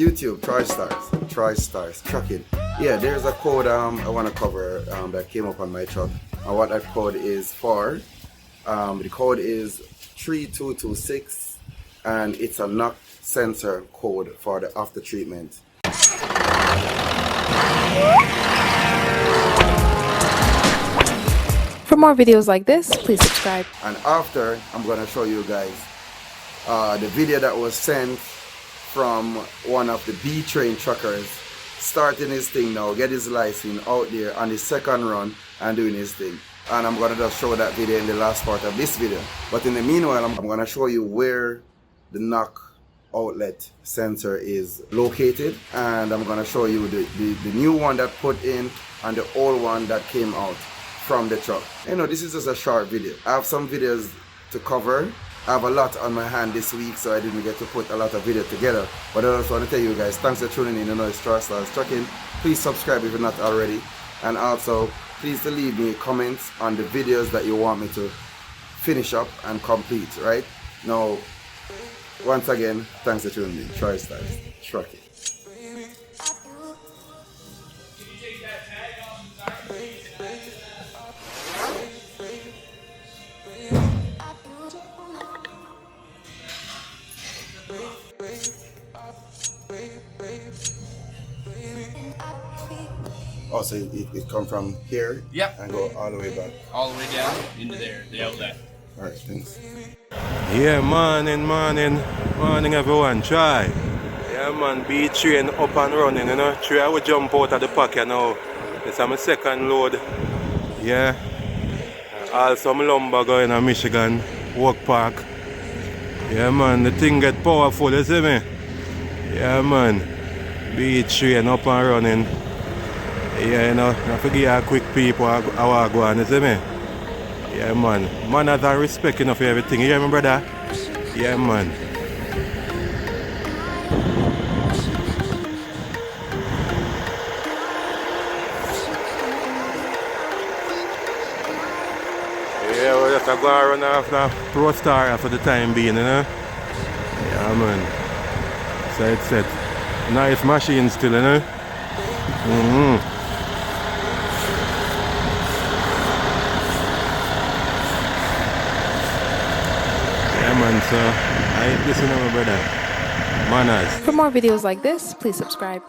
YouTube, Troystarz, trucking. Yeah, there's a code I want to cover that came up on my truck. And what that code is for, the code is 3226, and it's a Nox Sensor code for the after treatment. For more videos like this, please subscribe. And after, I'm going to show you guys the video that was sent from one of the B-Train truckers starting his thing now, get his license out there on the second run and doing his thing. And I'm going to just show that video in the last part of this video. But in the meanwhile, I'm going to show you where the Nox outlet sensor is located, and I'm going to show you the new one that put in and the old one that came out from the truck. You know, this is just a short video. I have some videos to cover. I have a lot on my hand this week, so I didn't get to put a lot of video together. But I just want to tell you guys, thanks for tuning in. You know, it's Troystarz Trucking. Please subscribe if you're not already. And also, please leave me comments on the videos that you want me to finish up and complete, right? Now, once again, thanks for tuning in. Troystarz Trucking. Oh, so it come from here? Yep. And go all the way back? All the way down into there, the outlet. Alright, thanks. Yeah, morning everyone, try. Yeah man, B-Train up and running, you know. Try we jump out of the pocket now. This is my second load. Yeah. Also my lumber going to Michigan, Work Park. Yeah man, the thing get powerful, you see me? Yeah man, B-Train up and running. Yeah, you know, I forget how quick people are going, you see me? Yeah man, manners and respect enough for everything, you hear me brother? Yeah man. Yeah, we're just going to run off now Troystarz for the time being, you know? Yeah man. So it's set. Nice machine still, you know? So I listen to my brother. Manners. For more videos like this, please subscribe.